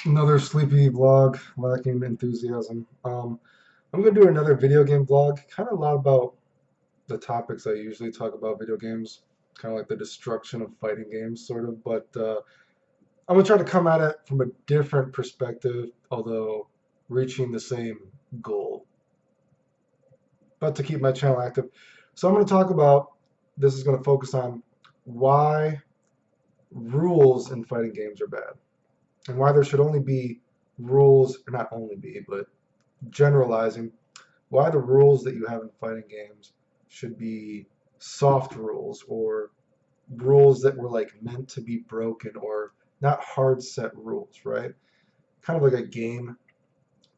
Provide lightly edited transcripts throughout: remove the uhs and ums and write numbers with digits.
Another sleepy vlog, lacking enthusiasm. I'm gonna do another video game vlog, kind of a lot about the topics I usually talk about video games, kind of like the destruction of fighting games, sort of. But I'm gonna try to come at it from a different perspective, although reaching the same goal. But to keep my channel active, so I'm gonna talk about. This is gonna focus on why rules in fighting games are bad, and why there should only be rules, or not only be, but generalizing why the rules that you have in fighting games should be soft rules or rules that were like meant to be broken or not hard set rules, right? Kind of like a game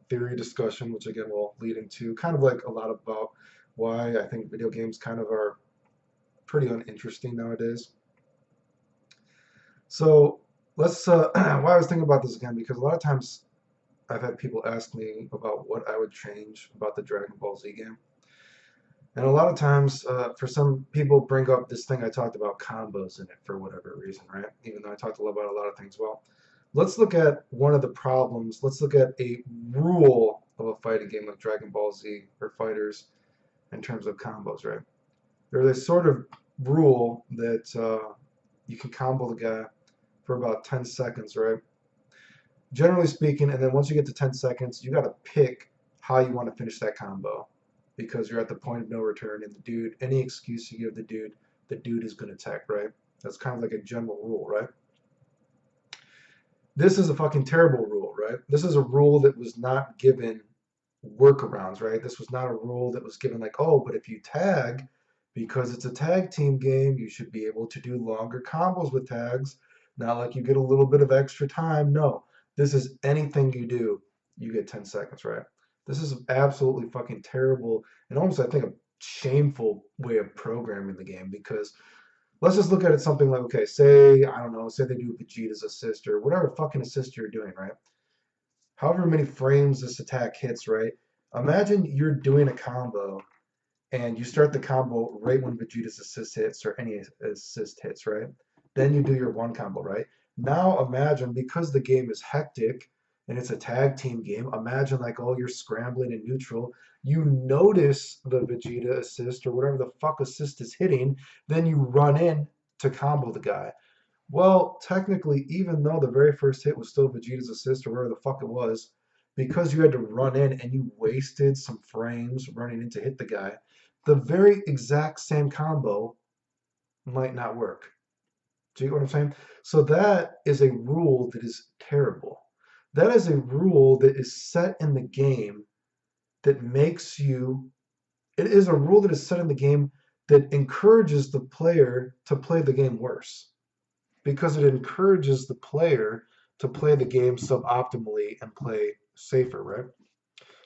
theory discussion, which again will lead into kind of like a lot about why I think video games kind of are pretty uninteresting nowadays. So let's why I was thinking about this again, because a lot of times I've had people ask me about what I would change about the Dragon Ball Z game. And a lot of times, for some people, bring up this thing I talked about combos in it for whatever reason, right? Even though I talked about a lot of things. Well, let's look at one of the problems. Let's look at a rule of a fighting game like Dragon Ball Z or Fighters in terms of combos, right? There's a sort of rule that you can combo the guy for about 10 seconds, right? Generally speaking, and then once you get to 10 seconds, you got to pick how you want to finish that combo because you're at the point of no return, and the dude, any excuse you give the dude is going to tech, right? That's kind of like a general rule, right? This is a fucking terrible rule, right? This is a rule that was not given workarounds, right? This was not a rule that was given like, oh, but if you tag, because it's a tag team game, you should be able to do longer combos with tags. Not like you get a little bit of extra time. No, this is anything you do, you get 10 seconds, right? This is absolutely fucking terrible and almost, I think, a shameful way of programming the game because let's just look at it something like, okay, say, I don't know, say they do Vegeta's assist or whatever fucking assist you're doing, right? However many frames this attack hits, right? Imagine you're doing a combo and you start the combo right when Vegeta's assist hits or any assist hits, right? Then you do your one combo, right? Now imagine because the game is hectic and it's a tag team game, imagine like, oh, you're scrambling in neutral. You notice the Vegeta assist or whatever the fuck assist is hitting, then you run in to combo the guy. Well, technically, even though the very first hit was still Vegeta's assist or whatever the fuck it was, because you had to run in and you wasted some frames running in to hit the guy, the very exact same combo might not work. Do you get what I'm saying? So that is a rule that is terrible. That is a rule that is set in the game that makes you, it is a rule that is set in the game that encourages the player to play the game worse because it encourages the player to play the game suboptimally and play safer, right?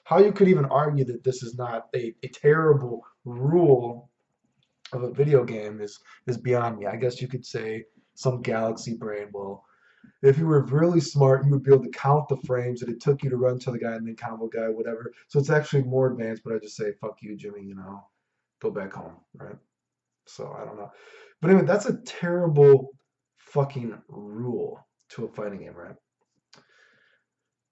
How you could even argue that this is not a terrible rule of a video game is beyond me. I guess you could say some galaxy brain will. If you were really smart, you would be able to count the frames that it took you to run to the guy and then combo guy, whatever. So it's actually more advanced, but I just say, fuck you, Jimmy, go back home, right? So I don't know. But anyway, that's a terrible fucking rule to a fighting game, right?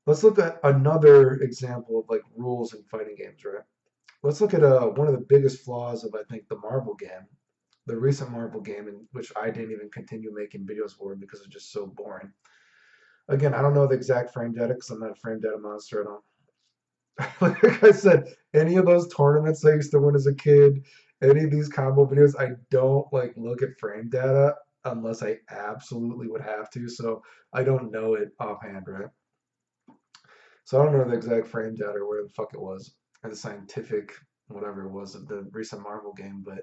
Let's look at another example of like rules in fighting games, right? Let's look at one of the biggest flaws of I think the Marvel game, the recent Marvel game, in which I didn't even continue making videos for because it's just so boring. Again, I don't know the exact frame data because I'm not a frame data monster. I don't. Like I said, any of those tournaments I used to win as a kid, any of these combo videos, I don't like look at frame data unless I absolutely would have to. So I don't know it offhand, right? So I don't know the exact frame data or where the fuck it was, or the scientific whatever it was of the recent Marvel game. But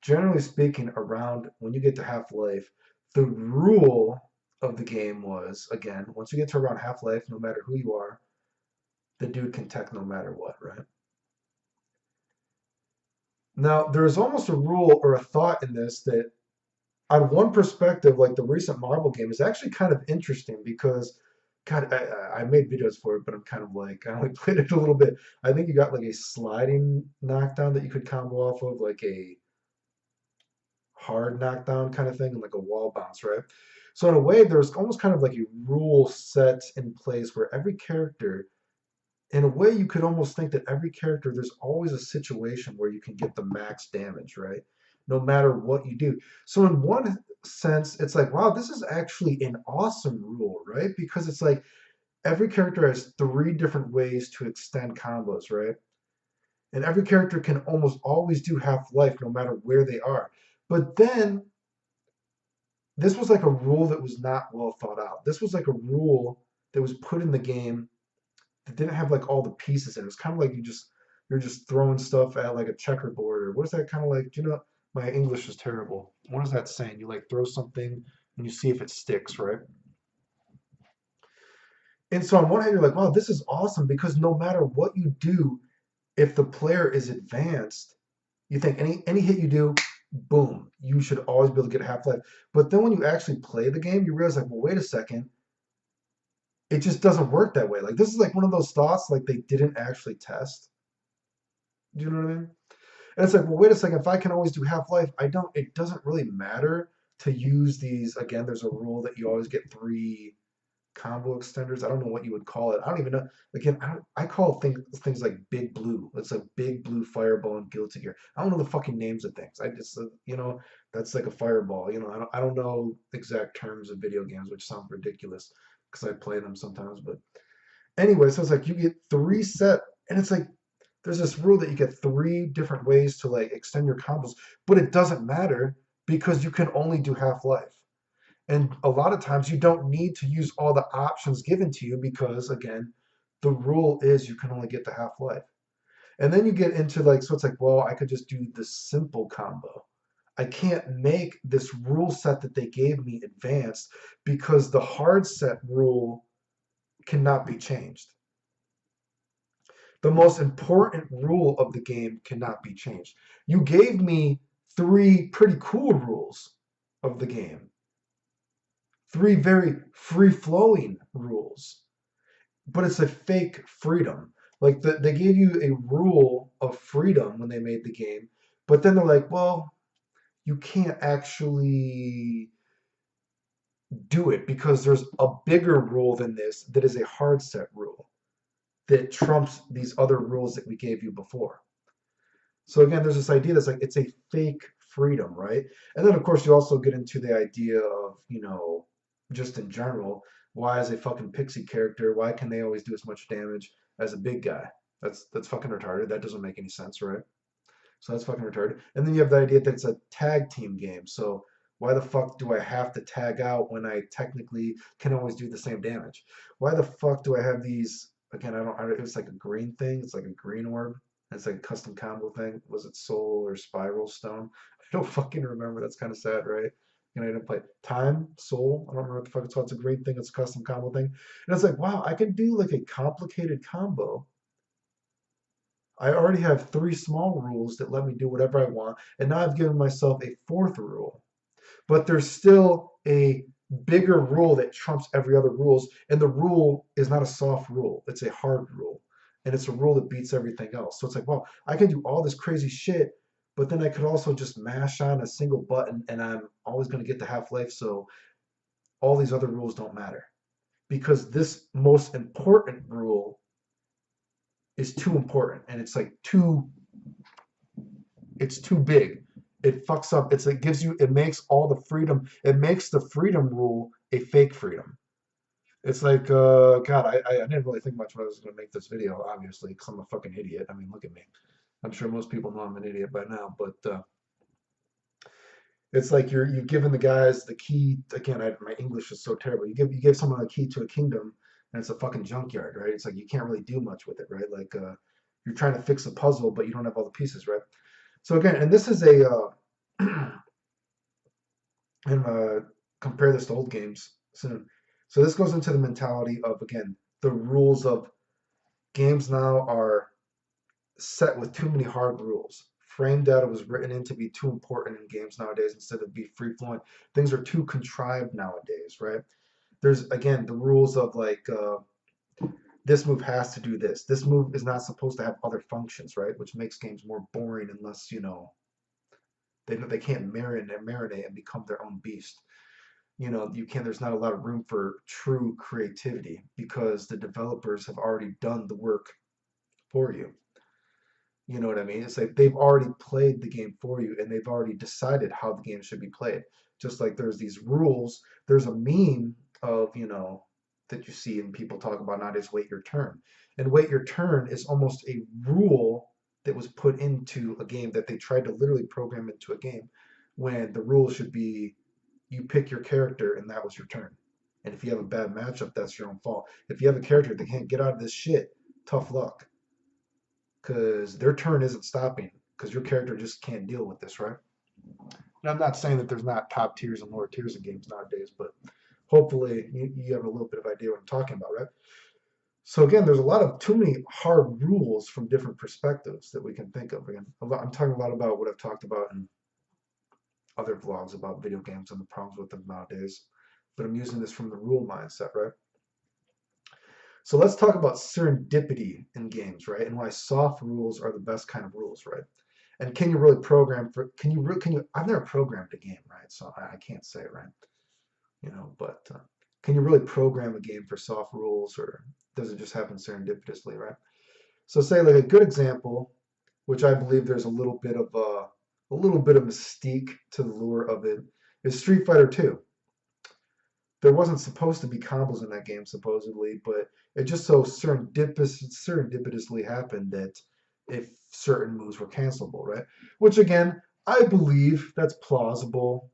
generally speaking, around when you get to Half Life, the rule of the game was again, once you get to around Half Life, no matter who you are, the dude can tech no matter what, right? Now, there's almost a rule or a thought in this that, on one perspective, like the recent Marvel game, is actually kind of interesting because, God, I made videos for it, but I'm kind of like, I only played it a little bit. I think you got like a sliding knockdown that you could combo off of, like a hard knockdown kind of thing, and like a wall bounce, right? So in a way, there's almost kind of like a rule set in place where every character, in a way, you could almost think that every character, there's always a situation where you can get the max damage, right? No matter what you do. So in one sense, it's like, wow, this is actually an awesome rule, right? Because it's like every character has three different ways to extend combos, right? And every character can almost always do half life no matter where they are. But then this was like a rule that was not well thought out. This was like a rule that was put in the game that didn't have like all the pieces in it. It's kind of like you're just throwing stuff at like a checkerboard, or what is that kind of like? My English is terrible. What is that saying? You like throw something and you see if it sticks, right? And so on one hand, you're like, wow, this is awesome because no matter what you do, if the player is advanced, you think any hit you do, boom, you should always be able to get half life. But then when you actually play the game, you realize like, well, wait a second, it just doesn't work that way. Like this is like one of those thoughts like they didn't actually test. Do you know what I mean? And it's like, well, wait a second, if I can always do half life, I don't. It doesn't really matter to use these. Again, there's a rule that you always get three combo extenders. I don't know what you would call it. I don't even know. Again, I call things like Big Blue. It's a Big Blue Fireball and Guilty Gear. I don't know the fucking names of things. I just that's like a fireball. I don't know exact terms of video games, which sounds ridiculous because I play them sometimes. But anyway, so it's like you get three set, and it's like there's this rule that you get three different ways to like extend your combos, but it doesn't matter because you can only do half life. And a lot of times you don't need to use all the options given to you because, again, the rule is you can only get the half life. And then you get into like, so it's like, well, I could just do the simple combo. I can't make this rule set that they gave me advanced because the hard set rule cannot be changed. The most important rule of the game cannot be changed. You gave me three pretty cool rules of the game, three very free flowing rules, but it's a fake freedom. Like they gave you a rule of freedom when they made the game, but then they're like, well, you can't actually do it because there's a bigger rule than this that is a hard set rule that trumps these other rules that we gave you before. So again, there's this idea that's like it's a fake freedom, right? And then of course you also get into the idea of, just in general, why is a fucking pixie character, why can they always do as much damage as a big guy? That's fucking retarded. That doesn't make any sense, right? So that's fucking retarded. And then you have the idea that it's a tag team game. So why the fuck do I have to tag out when I technically can always do the same damage? Why the fuck do I have these? Again, it's like a green thing. It's like a green orb. It's like a custom combo thing. Was it Soul or Spiral Stone? I don't fucking remember. That's kind of sad, right? I didn't play Time, Soul. I don't remember what the fuck it's called. It's a green thing. It's a custom combo thing. And it's like, wow, I can do like a complicated combo. I already have three small rules that let me do whatever I want, and now I've given myself a fourth rule. But there's still a bigger rule that trumps every other rules, and the rule is not a soft rule; it's a hard rule, and it's a rule that beats everything else. So it's like, well, I can do all this crazy shit, but then I could also just mash on a single button, and I'm always going to get the half life. So all these other rules don't matter because this most important rule is too important, and it's too big. It fucks up. It makes all the freedom. It makes the freedom rule a fake freedom. It's like, God, I didn't really think much when I was going to make this video, obviously, because I'm a fucking idiot. I mean, look at me. I'm sure most people know I'm an idiot by now, but it's like you've given the guys the key. Again, my English is so terrible. You give someone a key to a kingdom, and it's a fucking junkyard, right? It's like you can't really do much with it, right? Like you're trying to fix a puzzle, but you don't have all the pieces, right? So again, and this is and compare this to old games soon. So this goes into the mentality of, again, the rules of games now are set with too many hard rules. Frame data was written in to be too important in games nowadays instead of be free flowing. Things are too contrived nowadays, right? There's again the rules of like this move has to do this. This move is not supposed to have other functions, right? Which makes games more boring unless they can't marinate and become their own beast. you know, you can't, there's not a lot of room for true creativity because the developers have already done the work for you. You know what I mean? It's like they've already played the game for you and they've already decided how the game should be played. Just like there's these rules, there's a meme of, you know, that you see and people talk about nowadays, wait your turn. And wait your turn is almost a rule that was put into a game that they tried to literally program into a game when the rule should be you pick your character and that was your turn. And if you have a bad matchup, that's your own fault. If you have a character that can't get out of this shit, tough luck because their turn isn't stopping because your character just can't deal with this, right? And I'm not saying that there's not top tiers and lower tiers in games nowadays, but hopefully you have a little bit of idea what I'm talking about, right? So again, there's a lot of too many hard rules from different perspectives that we can think of. Again, I'm talking a lot about what I've talked about in other vlogs about video games and the problems with them nowadays, but I'm using this from the rule mindset, right? So let's talk about serendipity in games, right? And why soft rules are the best kind of rules, right? And can you really program for, can you, I've never programmed a game, right? So I can't say, right? You know, but can you really program a game for soft rules or does it just happen serendipitously, right? So say like a good example, which I believe there's a little bit of mystique to the lure of it, is Street Fighter 2. There wasn't supposed to be combos in that game supposedly, but it just so serendipitously happened that if certain moves were cancelable, right? Which again, I believe that's plausible.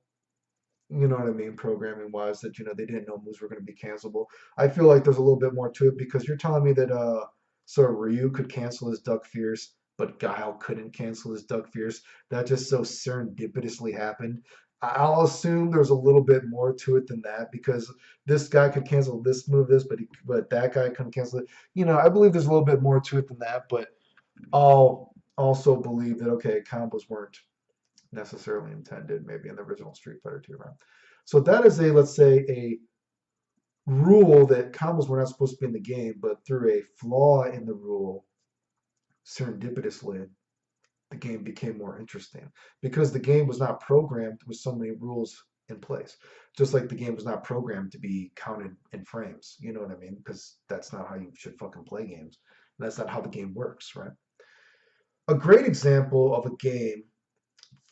You know what I mean, programming wise, that you know they didn't know moves were going to be cancelable. I feel like there's a little bit more to it because you're telling me that so Ryu could cancel his Duck Fierce, but Guile couldn't cancel his Duck Fierce. That just so serendipitously happened. I'll assume there's a little bit more to it than that because this guy could cancel this move, but that guy couldn't cancel it. You know, I believe there's a little bit more to it than that, but I'll also believe that okay, combos weren't necessarily intended, maybe in the original Street Fighter 2 round. So that is a, let's say, a rule that combos were not supposed to be in the game, but through a flaw in the rule, serendipitously, the game became more interesting because the game was not programmed with so many rules in place. Just like the game was not programmed to be counted in frames. You know what I mean? Because that's not how you should fucking play games. That's not how the game works, right? A great example of a game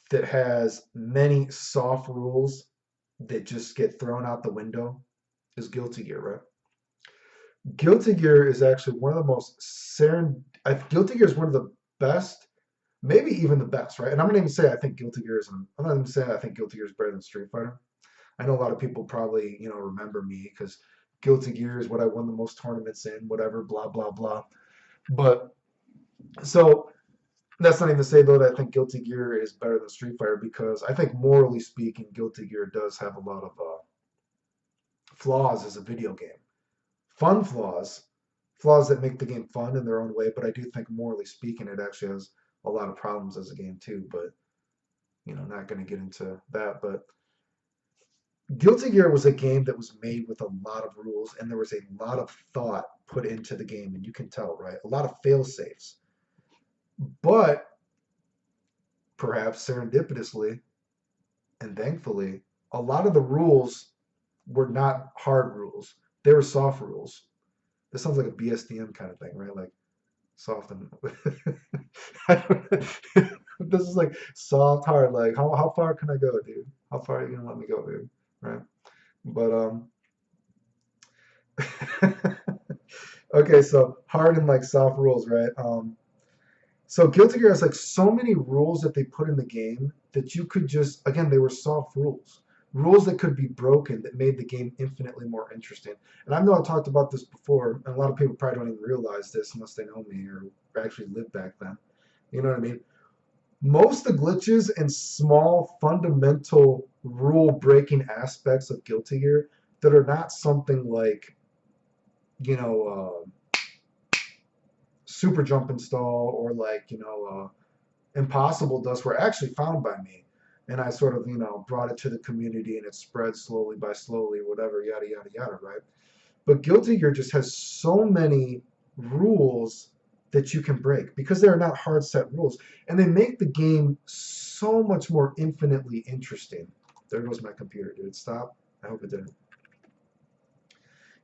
that has many soft rules that just get thrown out the window is Guilty Gear, right? Guilty Gear is actually one of the most Guilty Gear is one of the best, maybe even the best, right? And I'm not even say I think Guilty Gear is. I'm not even saying I think Guilty Gear is better than Street Fighter. I know a lot of people probably remember me because Guilty Gear is what I won the most tournaments in, whatever, blah blah blah. But so that's not even to say though that I think Guilty Gear is better than Street Fighter because I think morally speaking, Guilty Gear does have a lot of flaws as a video game. Fun flaws, flaws that make the game fun in their own way. But I do think morally speaking, it actually has a lot of problems as a game too. But not going to get into that. But Guilty Gear was a game that was made with a lot of rules, and there was a lot of thought put into the game, and you can tell, right? A lot of fail safes. But perhaps serendipitously and thankfully, a lot of the rules were not hard rules. They were soft rules. This sounds like a BSDM kind of thing, right? Like soft and this is like soft, hard. Like how far can I go, dude? How far are you gonna let me go, dude? Right? But okay, so hard and like soft rules, right? So Guilty Gear has like so many rules that they put in the game that you could just, again, they were soft rules. Rules that could be broken that made the game infinitely more interesting. And I know I've talked about this before, and a lot of people probably don't even realize this unless they know me or actually lived back then. You know what I mean? Most of the glitches and small fundamental rule breaking aspects of Guilty Gear that are not something like, you know, super jump install or like, impossible dust were actually found by me. And I sort of, brought it to the community and it spread slowly by slowly, whatever, yada, yada, yada, right? But Guilty Gear just has so many rules that you can break because they are not hard set rules. And they make the game so much more infinitely interesting. There goes my computer, dude. Stop. I hope it didn't.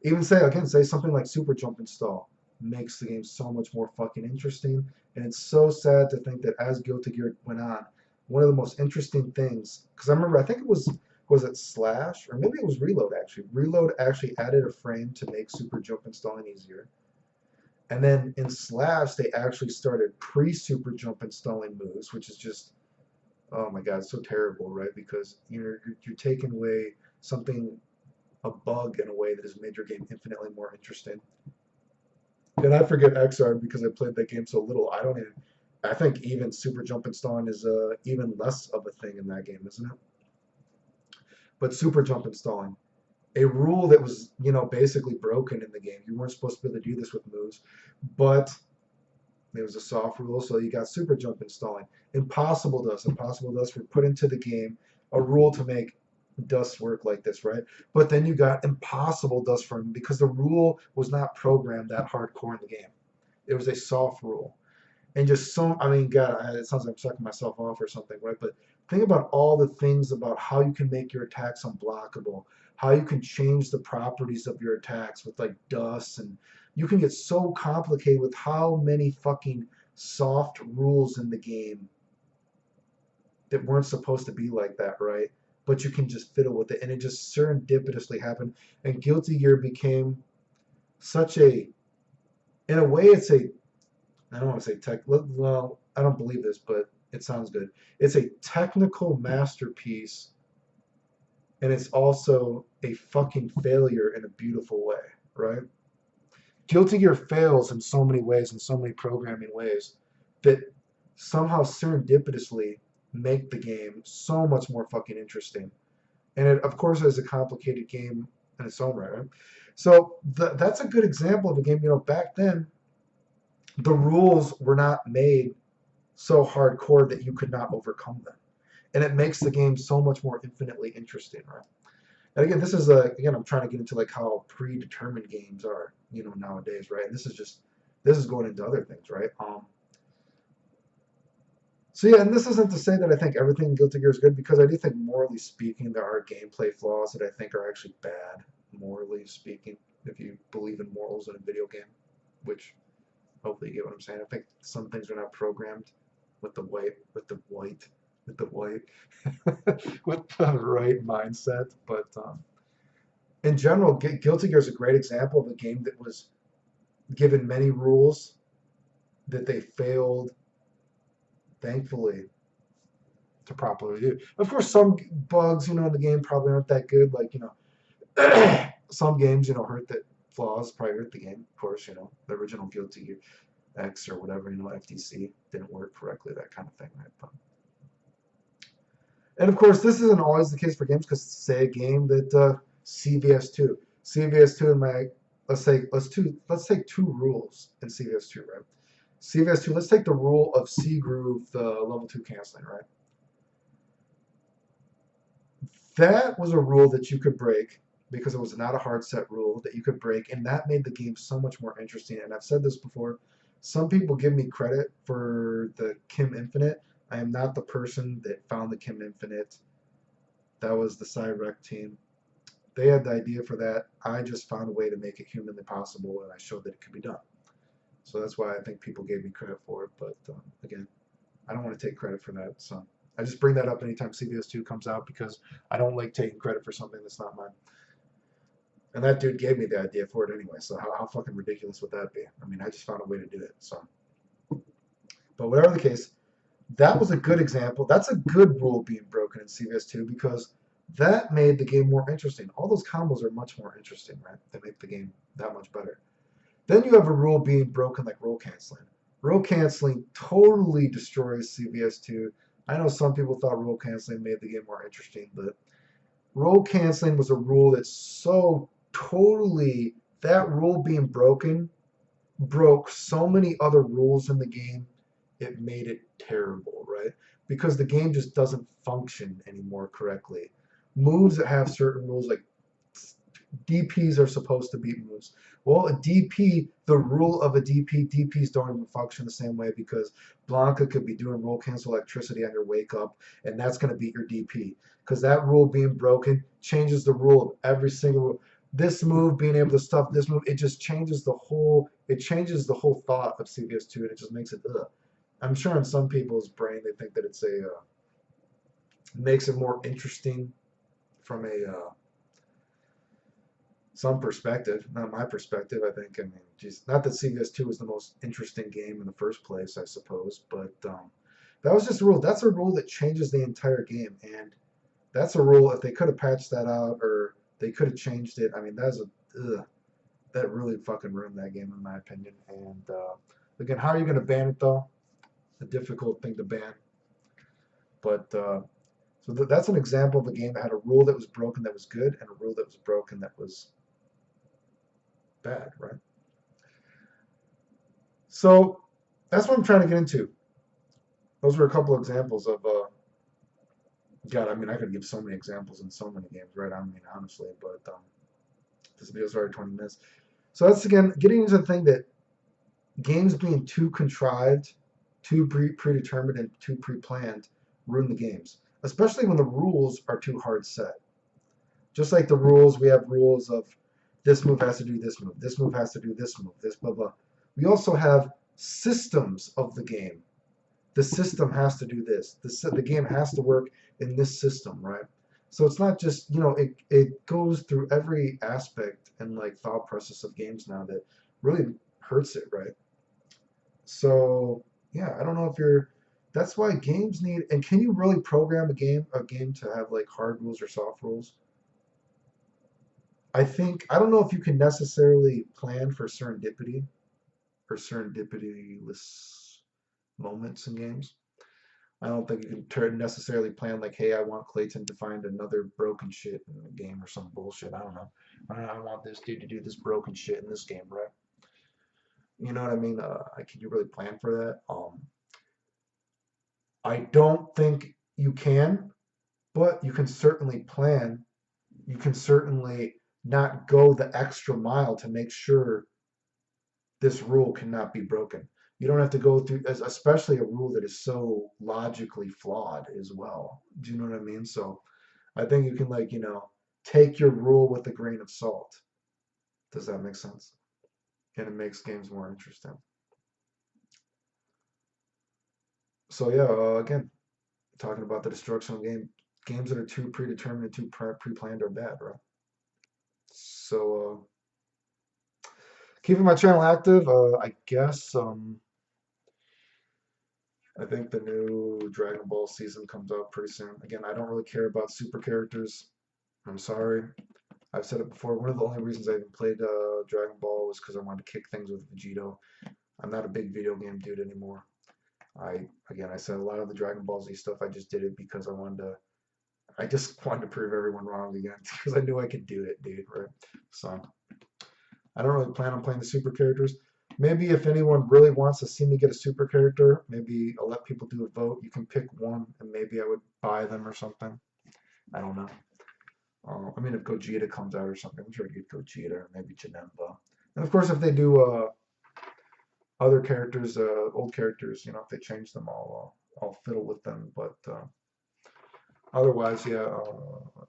Even say something like super jump install makes the game so much more fucking interesting. And it's so sad to think that as Guilty Gear went on, one of the most interesting things, because I remember I think it was it Slash or maybe it was Reload actually. Reload actually added a frame to make super jump installing easier. And then in Slash they actually started pre-super jump installing moves, which is just oh my god, it's so terrible, right? Because you're taking away something a bug in a way that has made your game infinitely more interesting. And I forget XR because I played that game so little. I don't even. I think even super jump installing is even less of a thing in that game, isn't it? But super jump installing, a rule that was basically broken in the game. You weren't supposed to be able to do this with moves, but it was a soft rule, so you got super jump installing. Impossible dust were put into the game, a rule to make dust work like this, right? But then you got impossible dust from because the rule was not programmed that hardcore in the game. It was a soft rule. And just so, I mean, God, it sounds like I'm sucking myself off or something, right? But think about all the things about how you can make your attacks unblockable, how you can change the properties of your attacks with like dust, and you can get so complicated with how many fucking soft rules in the game that weren't supposed to be like that, right? But you can just fiddle with it, and it just serendipitously happened. And Guilty Gear became such in a way, it's a I don't want to say tech. Well, I don't believe this, but it sounds good. It's a technical masterpiece, and it's also a fucking failure in a beautiful way, right? Guilty Gear fails in so many ways, in so many programming ways, that somehow serendipitously make the game so much more fucking interesting. And it, of course, is a complicated game in its own right? So that's a good example of a game. Back then the rules were not made so hardcore that you could not overcome them. And it makes the game so much more infinitely interesting, right? And again, this is again, I'm trying to get into like how predetermined games are, nowadays, right? And this is going into other things, right? So yeah, and this isn't to say that I think everything in Guilty Gear is good because I do think morally speaking there are gameplay flaws that I think are actually bad, morally speaking, if you believe in morals in a video game, which hopefully you get what I'm saying. I think some things are not programmed with the white, with the white, with the white, with the right mindset. But in general, Guilty Gear is a great example of a game that was given many rules that they failed, thankfully, to properly do. Of course, some bugs, in the game probably aren't that good. Like, some games, hurt that flaws probably hurt the game. Of course, the original Guilty Gear X or whatever, FTC didn't work correctly, that kind of thing, right? And of course, this isn't always the case for games because say a game that CVS2 in my let's take two rules in CVS2, right? CVS2, let's take the rule of C groove, the level 2 canceling, right? That was a rule that you could break because it was not a hard set rule that you could break, and that made the game so much more interesting. And I've said this before, some people give me credit for the Kim Infinite. I am not the person that found the Kim Infinite. That was the Cyrec team. They had the idea for that. I just found a way to make it humanly possible, and I showed that it could be done. So that's why I think people gave me credit for it. But again, I don't want to take credit for that. So I just bring that up anytime CBS2 comes out because I don't like taking credit for something that's not mine. And that dude gave me the idea for it anyway. So how fucking ridiculous would that be? I mean, I just found a way to do it. So, but whatever the case, that was a good example. That's a good rule being broken in CVS2 because that made the game more interesting. All those combos are much more interesting, right? They make the game that much better. Then you have a rule being broken like roll canceling. Roll canceling totally destroys CVS2. I know some people thought roll canceling made the game more interesting, but roll canceling was a rule that's so totally, that rule being broken broke so many other rules in the game, it made it terrible, right? Because the game just doesn't function anymore correctly. Moves that have certain rules, like DPs are supposed to beat moves. Well, a DP, the rule of a DP, DPs don't even function the same way because Blanca could be doing roll cancel electricity on your wake up, and that's going to beat your DP. Because that rule being broken changes the rule of every single rule. This move being able to stuff this move, it just changes the whole. It changes the whole thought of CVS2, and it just makes it. Ugh. I'm sure in some people's brain they think that it's a makes it more interesting from a some perspective, not my perspective. I think, I mean, geez, not that CVS2 was the most interesting game in the first place, I suppose, but that was just a rule. That's a rule that changes the entire game, and that's a rule. If they could have patched that out, or they could have changed it, I mean, that really fucking ruined that game, in my opinion. And again, how are you going to ban it though? A difficult thing to ban, but so that's an example of a game that had a rule that was broken that was good, and a rule that was broken that was bad, right? So that's what I'm trying to get into. Those were a couple of examples of God. I mean, I could give so many examples in so many games, right? I mean, honestly, but this video's already 20 minutes. So that's again getting into the thing that games being too contrived, too predetermined, and too pre-planned ruin the games, especially when the rules are too hard set. Just like the rules, we have rules of this move has to do this move has to do this move, this blah blah. We also have systems of the game. The system has to do this. The game has to work in this system, right? So it's not just, it goes through every aspect and like thought process of games now that really hurts it, right? So yeah, I don't know if you're. That's why games need. And can you really program a game to have like hard rules or soft rules? I don't know if you can necessarily plan for serendipity or serendipityless moments in games. I don't think you can necessarily plan like, hey, I want Clayton to find another broken shit in the game or some bullshit. I don't know. I want this dude to do this broken shit in this game, right? You know what I mean? Can you really plan for that? I don't think you can, but you can certainly plan. You can certainly not go the extra mile to make sure this rule cannot be broken. You don't have to go through, especially a rule that is so logically flawed as well. Do you know what I mean? So I think you can, like, take your rule with a grain of salt. Does that make sense? And it makes games more interesting. So yeah, again, talking about the destruction of games that are too predetermined and too pre-planned are bad, right? So keeping my channel active, I guess. I think the new Dragon Ball season comes out pretty soon. Again, I don't really care about super characters. I'm sorry. I've said it before. One of the only reasons I even played Dragon Ball was because I wanted to kick things with Vegito. I'm not a big video game dude anymore. I said a lot of the Dragon Ball Z stuff. I just did it because I just wanted to prove everyone wrong again because I knew I could do it, dude. Right? So I don't really plan on playing the super characters. Maybe if anyone really wants to see me get a super character, maybe I'll let people do a vote. You can pick one, and maybe I would buy them or something. I don't know. I mean, if Gogeta comes out or something, I'm sure I'd get Gogeta or maybe Janemba. And of course, if they do other characters, old characters, if they change them, I'll fiddle with them. But otherwise, yeah,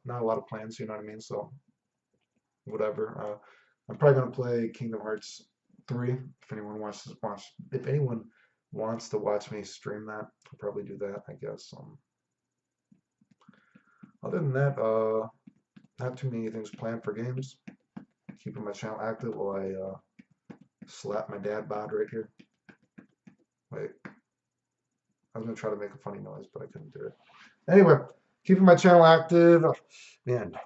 not a lot of plans. You know what I mean? So whatever. I'm probably gonna play Kingdom Hearts 3 if anyone wants to watch. If anyone wants to watch me stream that, I'll probably do that. I guess. Other than that, not too many things planned for games. Keeping my channel active while I slap my dad bod right here. Wait, I was gonna try to make a funny noise, but I couldn't do it. Anyway, keeping my channel active. Oh, man,